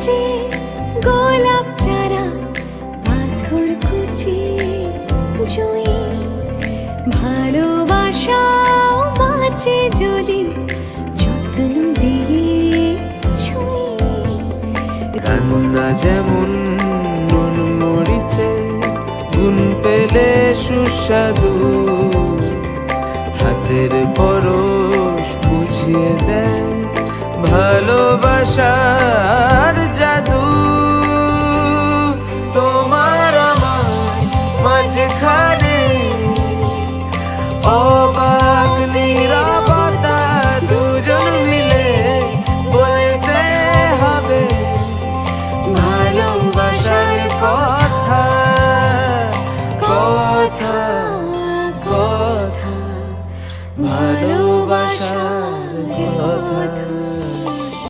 যে গোলাপ চারা পাথর কুচি জুই ভালোবাসাও বাঁচে যদি যত্ন দিয়ে ছুঁই। রান্না যেমন নুন মরিচে গুণ পেলে সুস্বাদু, হাতের পরশ বুঝিয়ে দেয় ভালোবাসা।